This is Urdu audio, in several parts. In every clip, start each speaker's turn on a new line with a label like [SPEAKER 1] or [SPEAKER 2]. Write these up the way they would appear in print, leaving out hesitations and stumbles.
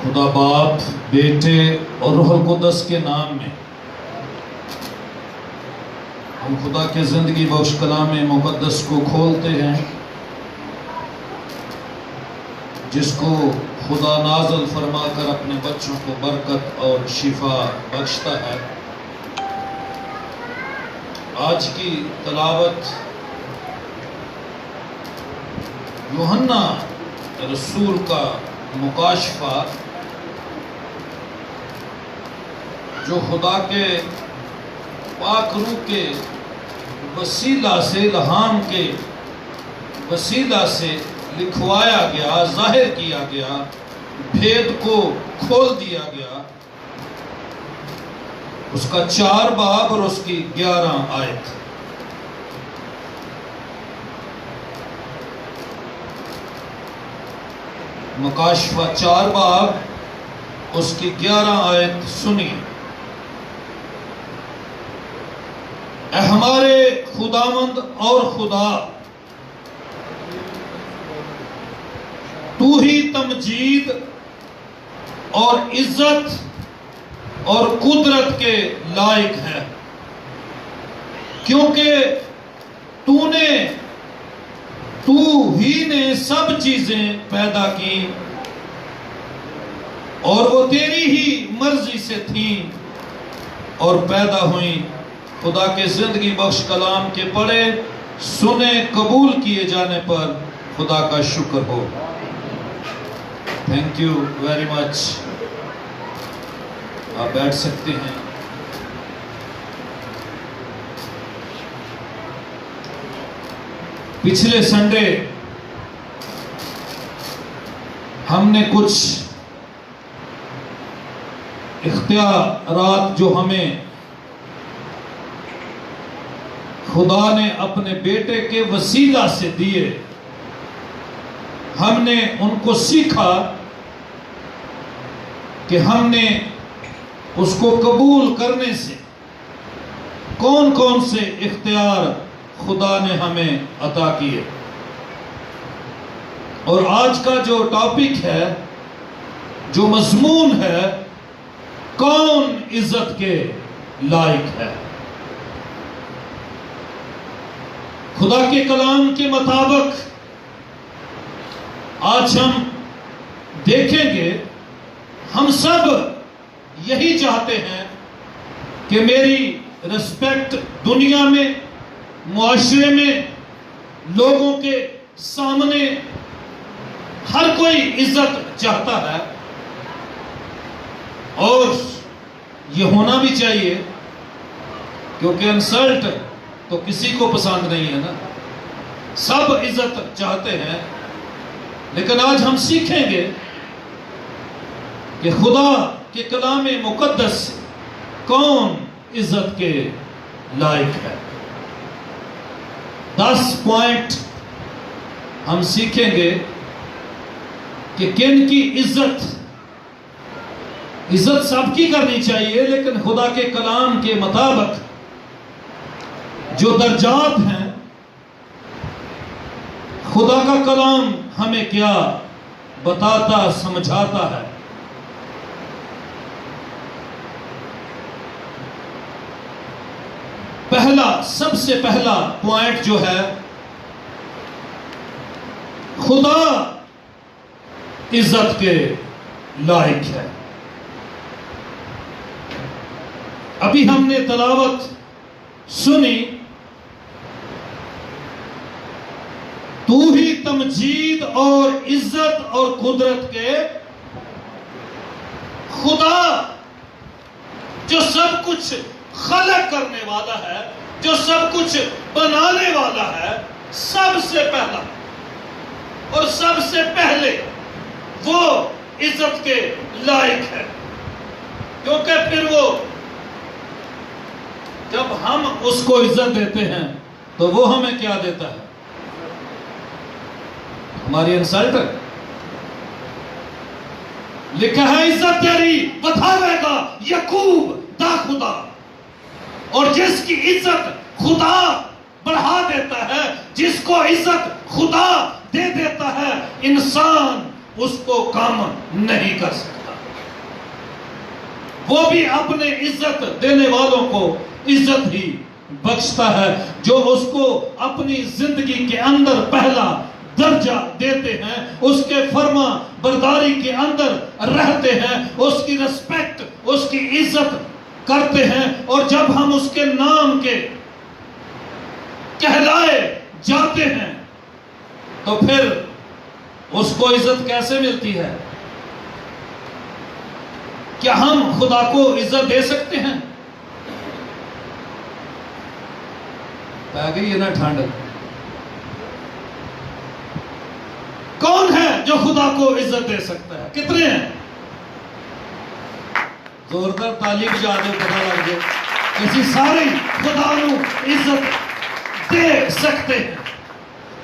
[SPEAKER 1] خدا باپ، بیٹے اور روح القدس کے نام میں ہم خدا کے زندگی بخش کلام مقدس کو کھولتے ہیں، جس کو خدا نازل فرما کر اپنے بچوں کو برکت اور شفا بخشتا ہے۔ آج کی تلاوت یوحنا رسول کا مکاشفہ، جو خدا کے پاک روح کے وسیلہ سے، الہام کے وسیلہ سے لکھوایا گیا، ظاہر کیا گیا، بھید کو کھول دیا گیا، اس کا 4 باب اور اس کی 11 آیت۔ مکاشفہ 4 باب اس کی 11 آیت سنیے۔ اے ہمارے خداوند اور خدا، تو ہی تمجید اور عزت اور قدرت کے لائق ہے، کیونکہ تو ہی نے سب چیزیں پیدا کی اور وہ تیری ہی مرضی سے تھیں اور پیدا ہوئیں۔ خدا کے زندگی بخش کلام کے پڑھے سنے قبول کیے جانے پر خدا کا شکر ہو۔ Thank you very much. آپ بیٹھ سکتے ہیں۔ پچھلے سنڈے ہم نے کچھ اختیارات جو ہمیں خدا نے اپنے بیٹے کے وسیلہ سے دیے، ہم نے ان کو سیکھا کہ ہم نے اس کو قبول کرنے سے کون کون سے اختیار خدا نے ہمیں عطا کیے۔ اور آج کا جو ٹاپک ہے، جو مضمون ہے، کون عزت کے لائق ہے۔ خدا کے کلام کے مطابق آج ہم دیکھیں گے، ہم سب یہی چاہتے ہیں کہ میری رسپیکٹ دنیا میں، معاشرے میں، لوگوں کے سامنے ہر کوئی عزت چاہتا ہے، اور یہ ہونا بھی چاہیے، کیونکہ انسلٹ تو کسی کو پسند نہیں ہے نا، سب عزت چاہتے ہیں۔ لیکن آج ہم سیکھیں گے کہ خدا کے کلام مقدس سے کون عزت کے لائق ہے۔ 10 پوائنٹ ہم سیکھیں گے کہ کن کی عزت سب کی کرنی چاہیے، لیکن خدا کے کلام کے مطابق جو درجات ہیں، خدا کا کلام ہمیں کیا بتاتا، سمجھاتا ہے۔ سب سے پہلا پوائنٹ جو ہے، خدا عزت کے لائق ہے۔ ابھی ہم نے تلاوت سنی، تو ہی تمجید اور عزت اور قدرت کے خدا، جو سب کچھ خلق کرنے والا ہے، جو سب کچھ بنانے والا ہے، سب سے پہلا اور سب سے پہلے وہ عزت کے لائق ہے، کیونکہ پھر وہ جب ہم اس کو عزت دیتے ہیں تو وہ ہمیں کیا دیتا ہے؟ ہماری انسلٹ۔ لکھا ہے عزت تیری بتاوے گا یعقوب دا خدا، اور جس کی عزت خدا بڑھا دیتا ہے، جس کو عزت خدا دے دیتا ہے، انسان اس کو کم نہیں کر سکتا۔ وہ بھی اپنے عزت دینے والوں کو عزت ہی بخشتا ہے، جو اس کو اپنی زندگی کے اندر پہلا درجہ دیتے ہیں، اس کے فرما برداری کے اندر رہتے ہیں، اس کی رسپیکٹ، اس کی عزت کرتے ہیں، اور جب ہم اس کے نام کے کہلائے جاتے ہیں تو پھر اس کو عزت کیسے ملتی ہے؟ کیا ہم خدا کو عزت دے سکتے ہیں؟ پہ گئی ہے نا ٹھنڈ؟ کون ہے جو خدا کو عزت دے سکتا ہے؟ کتنے ہیں؟ زوردار تعلیم جا دے، پتہ لگ جائے کسی ساری خدا نو عزت دے سکتے ہیں،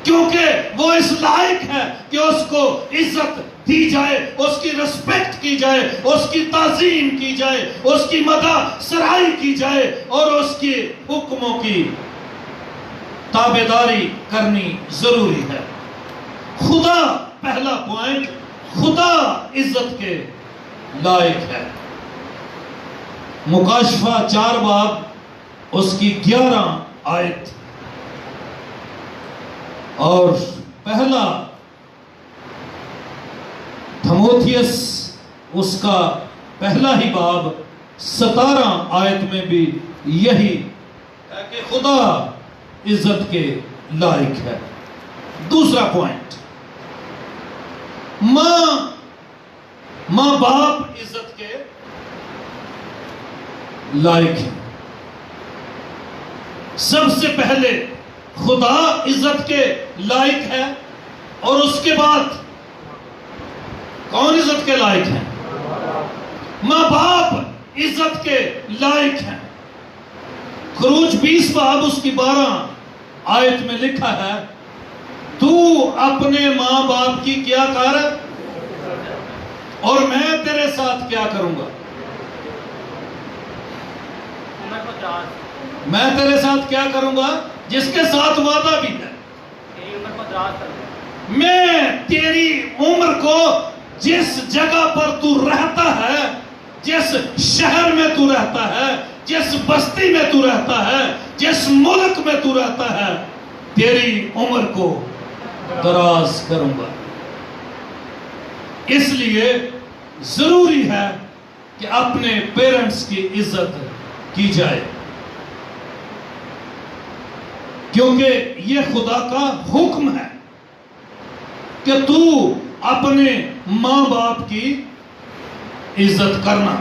[SPEAKER 1] کیونکہ وہ اس لائق ہے کہ اس کو عزت دی جائے، اس کی رسپیکٹ کی جائے، اس کی تعظیم کی جائے، اس کی مدح سرائی کی جائے، اور اس کے حکموں کی تابعداری کرنی ضروری ہے۔ خدا، پہلا پوائنٹ، خدا عزت کے لائق ہے۔ مکاشفہ 4 باب اس کی 11 آیت اور پہلا تھموتھیس اس کا پہلا ہی باب 17 آیت میں بھی یہی ہے کہ خدا عزت کے لائق ہے۔ دوسرا پوائنٹ، ماں باپ عزت کے لائق ہے۔ سب سے پہلے خدا عزت کے لائق ہے، اور اس کے بعد کون عزت کے لائق ہے؟ ماں باپ عزت کے لائق ہیں۔ خروج 20 باب اس کی 12 آیت میں لکھا ہے، تو اپنے ماں باپ کی کیا کر، اور میں تیرے ساتھ کیا کروں گا؟ میں تیرے ساتھ کیا کروں گا؟ جس کے ساتھ وعدہ بھی ہے، میں تیری عمر کو جس جگہ پر تو رہتا ہے، جس شہر میں تو رہتا ہے، جس بستی میں تو رہتا ہے، جس ملک میں تو رہتا ہے، تیری عمر کو دراز کروں گا۔ اس لیے ضروری ہے کہ اپنے پیرنٹس کی عزت کی جائے، کیونکہ یہ خدا کا حکم ہے کہ تو اپنے ماں باپ کی عزت کرنا۔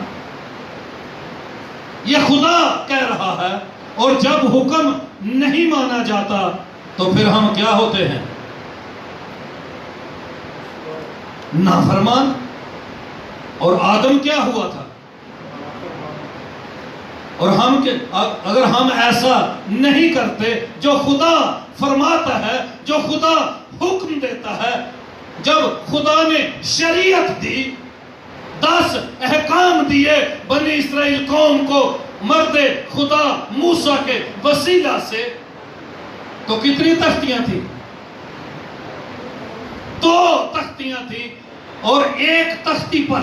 [SPEAKER 1] یہ خدا کہہ رہا ہے، اور جب حکم نہیں مانا جاتا تو پھر ہم کیا ہوتے ہیں؟ نافرمان۔ اور آدم کیا ہوا تھا؟ اور اگر ہم ایسا نہیں کرتے جو خدا فرماتا ہے، جو خدا حکم دیتا ہے، جب خدا نے شریعت دی، 10 احکام دیے بنی اسرائیل قوم کو مرد خدا موسیٰ کے وسیلہ سے، تو کتنی تختیاں تھیں؟ 2 تختیاں تھیں، اور ایک تختی پر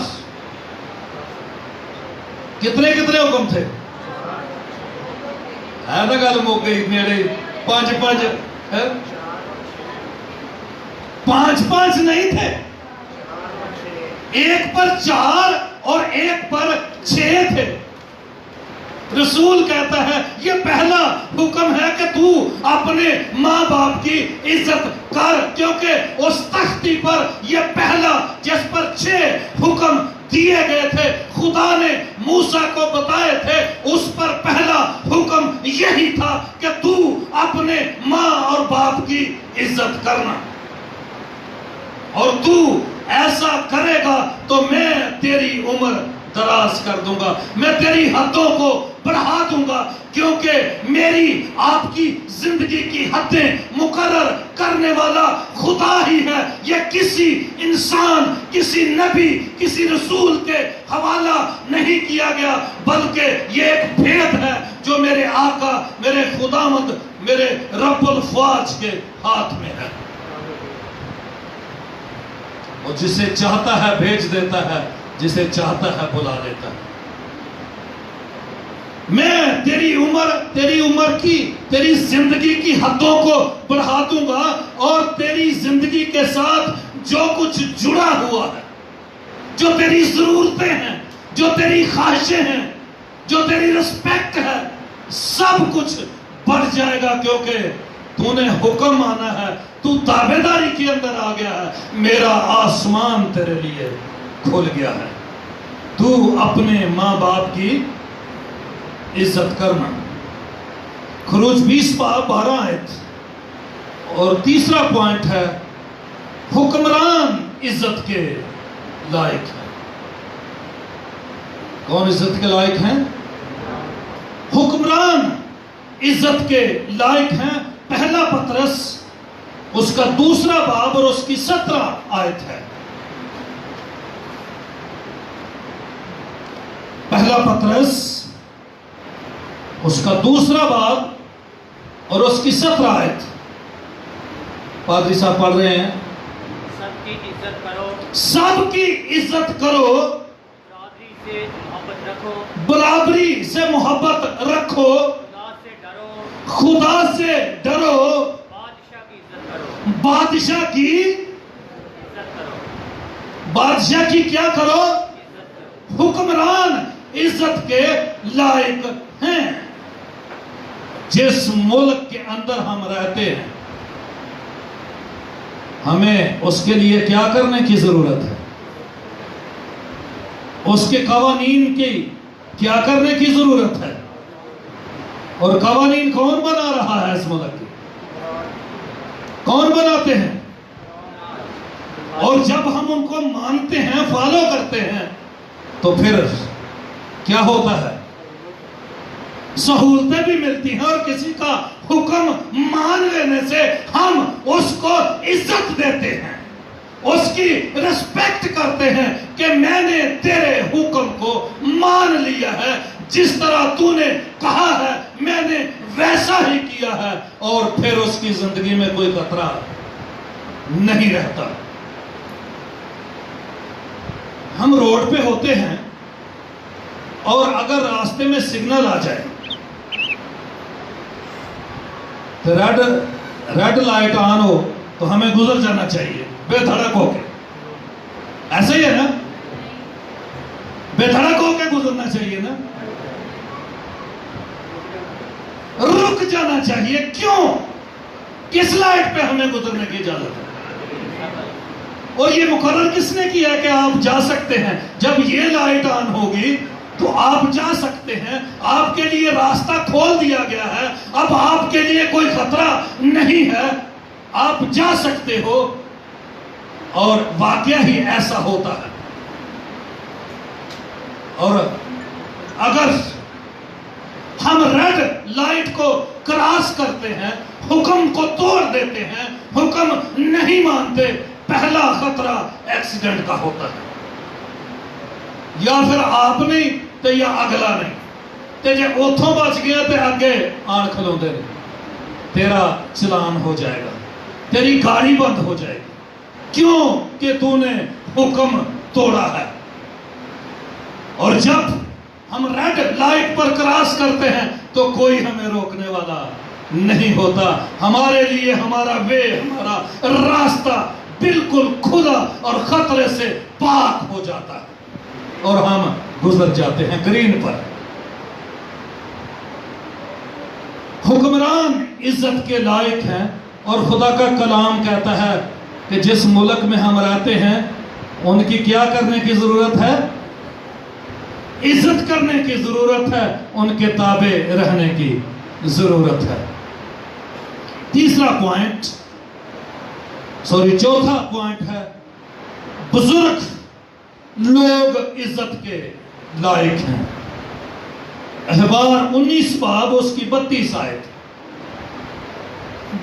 [SPEAKER 1] کتنے حکم تھے؟ ہے نا گل مک گئی میرے؟ 5 نہیں تھے، ایک پر 4 اور ایک پر 6 تھے۔ رسول کہتا ہے یہ پہلا حکم ہے کہ تو اپنے ماں باپ کی عزت کر، کیونکہ اس تختی پر یہ پہلا، جس پر 6 حکم دیے گئے تھے، خدا نے موسیٰ کو بتائے تھے، اس پر پہلا حکم یہی تھا کہ تو اپنے ماں اور باپ کی عزت کرنا، اور تو ایسا کرے گا تو میں تیری عمر دراز کر دوں گا، میں تیری حدوں کو بڑھا دوں گا، کیونکہ میری آپ کی زندگی کی حدیں مقرر کرنے والا خدا ہی ہے۔ یہ کسی انسان، کسی نبی، کسی رسول کے حوالہ نہیں کیا گیا، بلکہ یہ ایک بھید ہے جو میرے آقا، میرے خداوند، میرے رب الفواج کے ہاتھ میں ہے، اور جسے چاہتا ہے بھیج دیتا ہے، جسے چاہتا ہے بلا لیتا ہے۔ میں تیری عمر کی، تیری زندگی کی حدوں کو بڑھا دوں گا، اور تیری زندگی کے ساتھ جو کچھ جڑا ہوا ہے، جو تیری ضرورتیں ہیں، جو تیری خواہشیں ہیں، جو تیری رسپیکٹ ہے، سب کچھ بڑھ جائے گا، کیونکہ تو نے حکم مانا ہے، تو تابعداری کے اندر آ گیا ہے، میرا آسمان تیرے لیے کھل گیا ہے، تو اپنے ماں باپ کی عزت کرنا۔ خروج 20:12 آیت۔ اور تیسرا پوائنٹ ہے، حکمران عزت کے لائق ہے۔ کون عزت کے لائق ہیں؟ حکمران عزت کے لائق ہیں۔ پہلا پطرس اس کا 2 باب اور اس کی 17 آیت ہے۔ پہلا پطرس اس کا 2 باب اور اس کی 17 آیت۔ پادری صاحب پڑھ رہے ہیں۔
[SPEAKER 2] سب کی عزت کرو،
[SPEAKER 1] سب کی عزت کرو،
[SPEAKER 2] برادری سے محبت رکھو،
[SPEAKER 1] برابری سے محبت رکھو،
[SPEAKER 2] خدا سے ڈرو،
[SPEAKER 1] خدا سے ڈرو،
[SPEAKER 2] بادشاہ کی عزت کرو،
[SPEAKER 1] بادشاہ کی
[SPEAKER 2] عزت کرو،
[SPEAKER 1] بادشاہ کی کیا کرو؟
[SPEAKER 2] عزت کرو۔
[SPEAKER 1] حکمران عزت کے لائق ہیں۔ جس ملک کے اندر ہم رہتے ہیں، ہمیں اس کے لیے کیا کرنے کی ضرورت ہے؟ اس کے قوانین کی کیا کرنے کی ضرورت ہے؟ اور قوانین کون بنا رہا ہے اس ملک کے؟ کون بناتے ہیں؟ اور جب ہم ان کو مانتے ہیں، فالو کرتے ہیں، تو پھر کیا ہوتا ہے؟ سہولتیں بھی ملتی ہیں، اور کسی کا حکم مان لینے سے ہم اس کو عزت دیتے ہیں، اس کی رسپیکٹ کرتے ہیں کہ میں نے تیرے حکم کو مان لیا ہے، جس طرح تو نے کہا ہے میں نے ویسا ہی کیا ہے، اور پھر اس کی زندگی میں کوئی خطرہ نہیں رہتا۔ ہم روڈ پہ ہوتے ہیں، اور اگر راستے میں سگنل آ جائے، ریڈ لائٹ آن ہو، تو ہمیں گزر جانا چاہیے بے دھڑک ہو کے۔ ایسا ہی ہے نا؟ بے دھڑک ہو کے گزرنا چاہیے نا؟ رک جانا چاہیے۔ کیوں؟ کس لائٹ پہ ہمیں گزرنے کی اجازت ہے؟ اور یہ مقرر کس نے کیا کہ آپ جا سکتے ہیں؟ جب یہ لائٹ آن ہوگی تو آپ جا سکتے ہیں، آپ کے لیے راستہ کھول دیا گیا ہے، اب آپ کے لیے کوئی خطرہ نہیں ہے، آپ جا سکتے ہو۔ اور واقعہ ہی ایسا ہوتا ہے۔ اور اگر ہم ریڈ لائٹ کو کراس کرتے ہیں، حکم کو توڑ دیتے ہیں، حکم نہیں مانتے، پہلا خطرہ ایکسیڈنٹ کا ہوتا ہے۔ یا پھر آپ نہیں تو یا اگلا نہیں، تے جے اوتھوں بچ گیا تے آگے آن کھلوں دے، تیرا چلان ہو جائے گا، تیری گاڑی بند ہو جائے گی۔ کیوں؟ کہ تو نے حکم توڑا ہے۔ اور جب ہم ریڈ لائٹ پر کراس کرتے ہیں تو کوئی ہمیں روکنے والا نہیں ہوتا، ہمارے لیے ہمارا وے، ہمارا راستہ بالکل کھلا اور خطرے سے پاک ہو جاتا ہے، اور ہم گزر جاتے ہیں گرین پر۔ حکمران عزت کے لائق ہیں، اور خدا کا کلام کہتا ہے کہ جس ملک میں ہم رہتے ہیں ان کی کیا کرنے کی ضرورت ہے؟ عزت کرنے کی ضرورت ہے، ان کے تابع رہنے کی ضرورت ہے۔ چوتھا پوائنٹ ہے، بزرگ لوگ عزت کے لائق ہیں۔ احبار 19 باب اس کی 32 آیت۔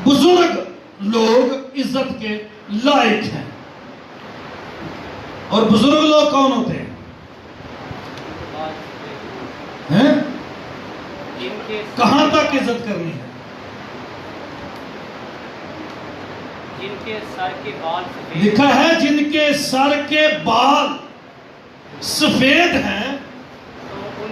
[SPEAKER 1] بزرگ لوگ عزت کے لائق ہیں۔ اور بزرگ لوگ کون ہوتے ہیں؟ کہاں تک عزت کرنی ہے؟
[SPEAKER 2] جن کے سر کے بال سفید،
[SPEAKER 1] لکھا ہے جن کے سر کے بال سفید ہیں،
[SPEAKER 2] تو ان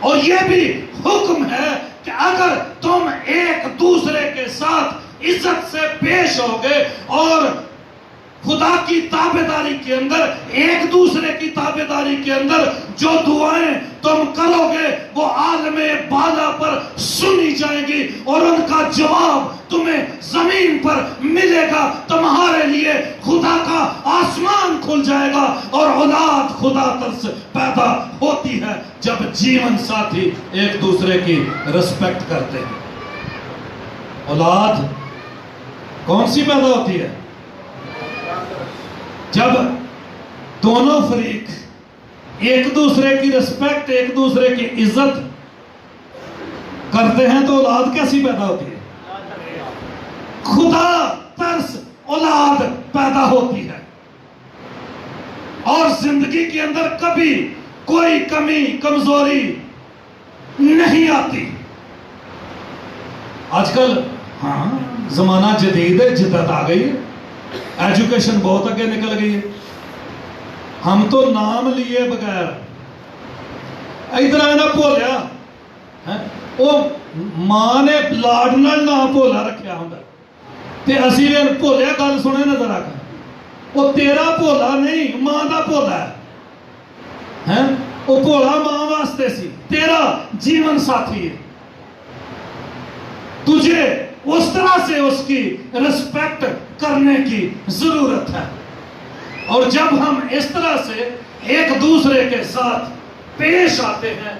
[SPEAKER 1] اور یہ بھی حکم ہے کہ اگر تم ایک دوسرے کے ساتھ عزت سے پیش ہوگے اور خدا کی تابعداری کے اندر، ایک دوسرے کی تابعداری کے اندر جو دعائیں تم کرو گے وہ عالم بالا پر سنی جائیں گی، اور ان کا جواب تمہیں زمین پر ملے گا۔ تمہارے لیے خدا کا آسمان کھل جائے گا، اور اولاد خدا تر سے پیدا ہوتی ہے جب جیون ساتھی ایک دوسرے کی رسپیکٹ کرتے ہیں۔ اولاد کون سی پیدا ہوتی ہے؟ جب دونوں فریق ایک دوسرے کی رسپیکٹ، ایک دوسرے کی عزت کرتے ہیں تو اولاد کیسی پیدا ہوتی ہے؟ خدا ترس اولاد پیدا ہوتی ہے، اور زندگی کے اندر کبھی کوئی کمی کمزوری نہیں آتی۔ آج کل ہاں زمانہ جدید ہے، جدت آ گئی ہے، ایجوکیشن بہت آگے نکل گئی ہے۔ ہم تو نام لیے بغیر ادھر آئے نہ بولیا، وہ ماں نے لاڈ نال نام بولا رکھیا ہوں تے اسی نے بولیا گل سنے نظر آ کر، وہ تیرا بولا نہیں ماں دا بولا ہے، وہ بولا ماں واسطے سی، تیرا جیون ساتھی ہے، تجھے اس طرح سے اس کی رسپیکٹ کرنے کی ضرورت ہے۔ اور جب ہم اس طرح سے ایک دوسرے کے ساتھ پیش آتے ہیں،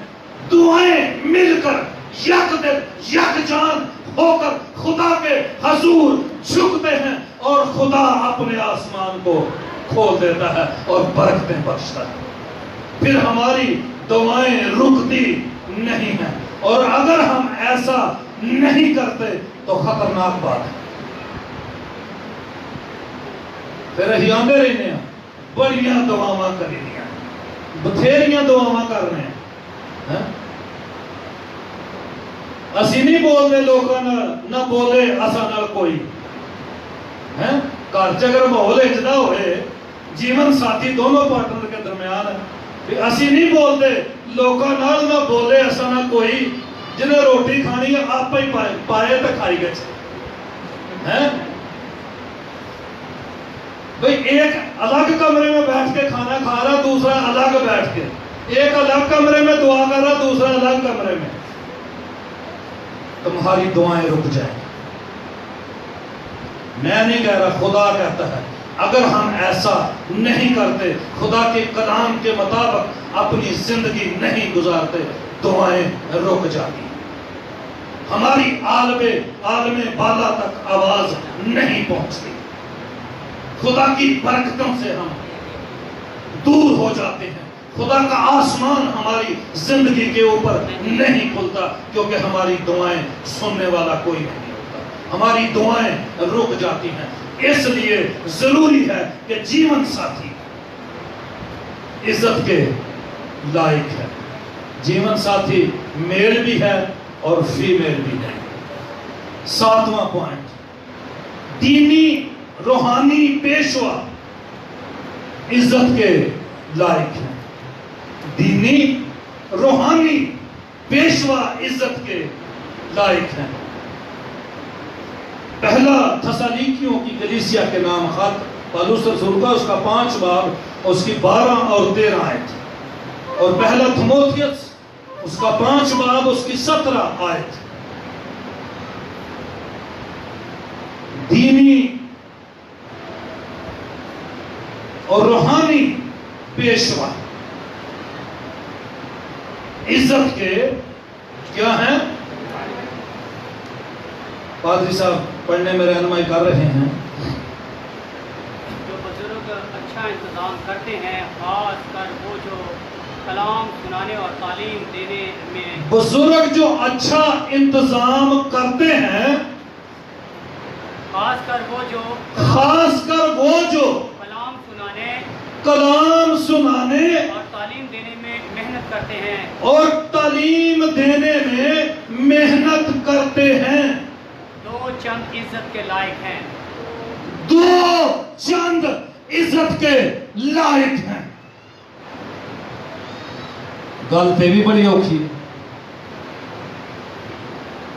[SPEAKER 1] دعائیں مل کر یک دل یک جان ہو کر خدا کے حضور جھکتے ہیں، اور خدا اپنے آسمان کو کھول دیتا ہے اور برکتیں بخشتا ہے، پھر ہماری دعائیں رکتی نہیں ہیں۔ اور اگر ہم ایسا نہیں کرتے تو خطرناک بات ہے، پھر ہی آندے رہنے ہیں، بڑیاں دعاواں کرنیاں، بتھیریاں دعاواں کرنے ہیں۔ اسی نہیں بولتے لوگوں نہ بولے اسا نال کوئی، گھر چ اگر ماحول اجدا ہوئے، جیون ساتھی دونوں پارٹنر کے درمیان ہے، اسی نہیں بولتے لوگوں نال نہ بولے اسا نہ کوئی، جنہیں روٹی کھانی ہے آپ ہی پائے تو کھائی گئے ہیں۔ بھئی ایک الگ کمرے میں بیٹھ کے کھانا کھا رہا، دوسرا الگ بیٹھ کے، ایک الگ کمرے میں دعا کر رہا، دوسرا الگ کمرے میں، تمہاری دعائیں رک جائیں۔ میں نہیں کہہ رہا، خدا کہتا ہے اگر ہم ایسا نہیں کرتے، خدا کے کلام کے مطابق اپنی زندگی نہیں گزارتے، دعائیں رک جاتی، ہماری عالم بالا تک آواز نہیں پہنچتی، خدا کی برکتوں سے ہم دور ہو جاتے ہیں، خدا کا آسمان ہماری زندگی کے اوپر نہیں کھلتا، کیونکہ ہماری دعائیں سننے والا کوئی نہیں ہوتا، ہماری دعائیں رک جاتی ہیں۔ اس لیے ضروری ہے کہ جیون ساتھی عزت کے لائق ہے۔ جیون ساتھی میل بھی ہے اور فیمیل بھی ہے۔ 7واں پوائنٹ، دینی روحانی پیشوا عزت کے لائق ہے۔ دینی روحانی پیشوا عزت کے لائق ہیں۔ پہلا تھسالونیکیوں کی کلیسیا کے نام خط پالوس رسول کا اس کا 5 باب اس کی 12 اور 13 آیت، اور پہلا تھموتھیوس اس کا 5 باب اس کی 17 آیت۔ دینی اور روحانی پیشوا عزت کے کیا ہیں؟ پادری صاحب پڑھنے میں رہنمائی کر رہے ہیں۔
[SPEAKER 2] جو بزرگ اچھا انتظام کرتے ہیں، خاص کر وہ جو کلام سنانے اور تعلیم دینے میں،
[SPEAKER 1] بزرگ جو اچھا انتظام کرتے ہیں،
[SPEAKER 2] خاص کر وہ جو
[SPEAKER 1] کلام سنانے
[SPEAKER 2] اور تعلیم دینے میں محنت کرتے ہیں،
[SPEAKER 1] اور تعلیم دینے میں محنت کرتے ہیں،
[SPEAKER 2] 2 چند عزت کے لائق ہیں۔
[SPEAKER 1] 2 چند عزت کے لائق ہیں۔ گل تے بھی بڑی اوکھی ہے،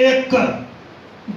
[SPEAKER 1] 1,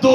[SPEAKER 1] 2,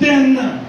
[SPEAKER 1] 3,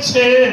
[SPEAKER 1] 6,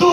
[SPEAKER 1] 2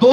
[SPEAKER 1] 2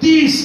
[SPEAKER 1] 30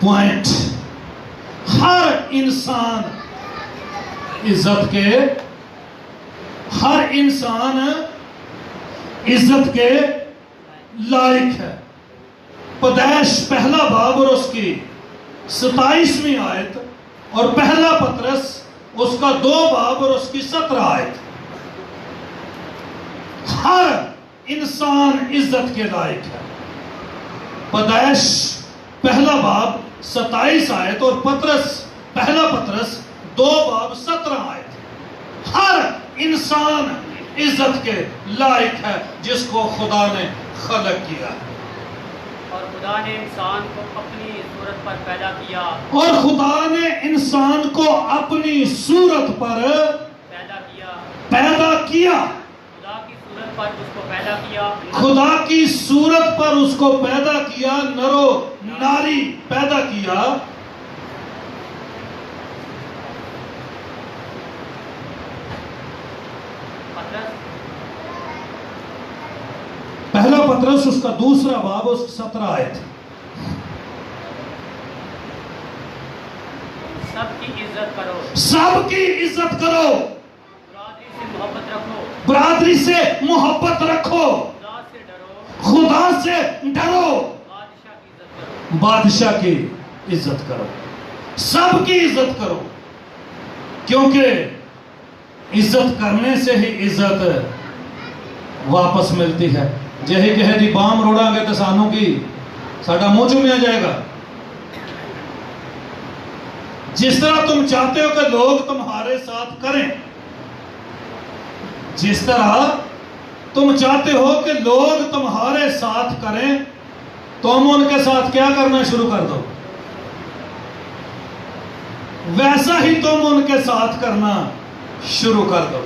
[SPEAKER 1] پوائنٹ، ہر انسان عزت کے لائق ہے۔ پیدائش پہلا باب اور اس کی 27ویں آیت، اور پہلا پطرس اس کا 2 باب اور اس کی 17 آیت، ہر انسان عزت کے لائق ہے۔ پیدائش پہلا باب 27 آیت اور پہلا پطرس 2 باب 17 آیت، ہر انسان عزت کے لائق ہے جس کو خدا نے خلق کیا۔
[SPEAKER 2] اور خدا نے انسان کو اپنی صورت پر پیدا کیا،
[SPEAKER 1] اور خدا نے انسان کو اپنی صورت پر پیدا کیا،
[SPEAKER 2] خدا کی صورت پر اس کو پیدا کیا،
[SPEAKER 1] خدا کی صورت پر اس کو پیدا کیا، نر و ناری پیدا کیا۔ پہلا پطرس اس کا 2 باب اس 17 آیت،
[SPEAKER 2] سب کی عزت کرو،
[SPEAKER 1] سب کی عزت کرو،
[SPEAKER 2] برادری سے محبت
[SPEAKER 1] برادری سے محبت
[SPEAKER 2] رکھو،
[SPEAKER 1] رکھو،
[SPEAKER 2] خدا سے ڈرو،
[SPEAKER 1] خدا سے ڈرو،
[SPEAKER 2] بادشاہ کی
[SPEAKER 1] بادشاہ کی
[SPEAKER 2] عزت کرو،
[SPEAKER 1] عزت کرو، سب کی عزت کرو، کیونکہ عزت کرنے سے ہی عزت واپس ملتی ہے۔ جہی کہے جی بام روڑا گے تو سانوں کی ساڑھا منہ چومیا جائے گا۔ جس طرح تم چاہتے ہو کہ لوگ تمہارے ساتھ کریں، جس طرح تم چاہتے ہو کہ لوگ تمہارے ساتھ کریں، تم ان کے ساتھ کیا کرنا شروع کر دو، ویسا ہی تم ان کے ساتھ کرنا شروع کر دو۔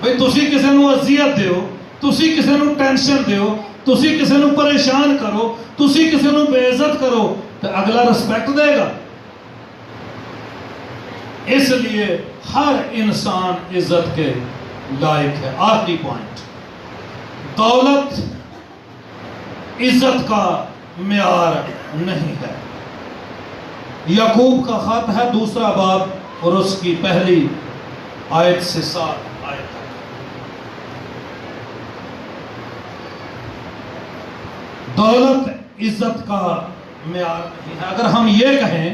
[SPEAKER 1] بھئی تسی کسی نو اذیت دیو، تسی کسی نو ٹینشن دیو، تسی کسی نو پریشان کرو، تسی کسی نو بے عزت کرو، تو اگلا رسپیکٹ دے گا۔ اس لیے ہر انسان عزت کے لائق ہے۔ آخری پوائنٹ، دولت عزت کا معیار نہیں ہے۔ یعقوب کا خط ہے 2 باب اور اس کی پہلی آیت سے 7 آیت تک۔ دولت عزت کا معیار نہیں ہے۔ اگر ہم یہ کہیں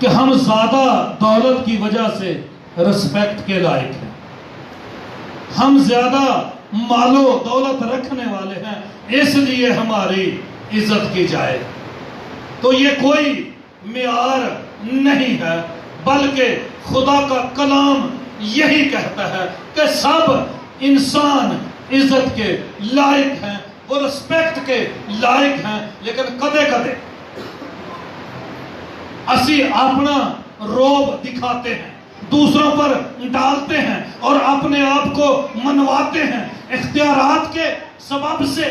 [SPEAKER 1] کہ ہم زیادہ دولت کی وجہ سے رسپیکٹ کے لائق ہیں، ہم زیادہ مال و دولت رکھنے والے ہیں اس لیے ہماری عزت کی جائے، تو یہ کوئی معیار نہیں ہے، بلکہ خدا کا کلام یہی کہتا ہے کہ سب انسان عزت کے لائق ہیں، وہ رسپیکٹ کے لائق ہیں، لیکن کدے کدے اسی اپنا روب دکھاتے ہیں، دوسروں پر ڈالتے ہیں اور اپنے آپ کو منواتے ہیں، اختیارات کے سبب سے،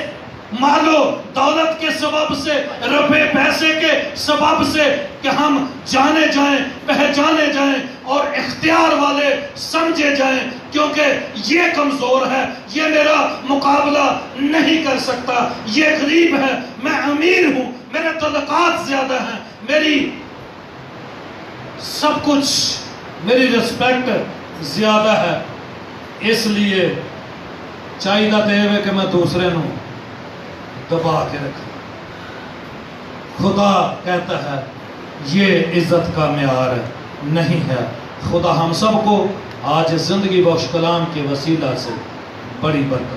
[SPEAKER 1] مال و دولت کے سبب سے، روپے پیسے کے سبب سے، کہ ہم جانے جائیں، پہچانے جائیں اور اختیار والے سمجھے جائیں، کیونکہ یہ کمزور ہے، یہ میرا مقابلہ نہیں کر سکتا، یہ غریب ہے، میں امیر ہوں، میرے تعلقات زیادہ ہیں، میری سب کچھ، میری رسپیکٹ زیادہ ہے، اس لیے چاہیے تے کہ میں دوسرے نو دبا کے رکھا۔ خدا کہتا ہے یہ عزت کا معیار نہیں ہے۔ خدا ہم سب کو آج زندگی بخش کلام کے وسیلہ سے بڑی برکت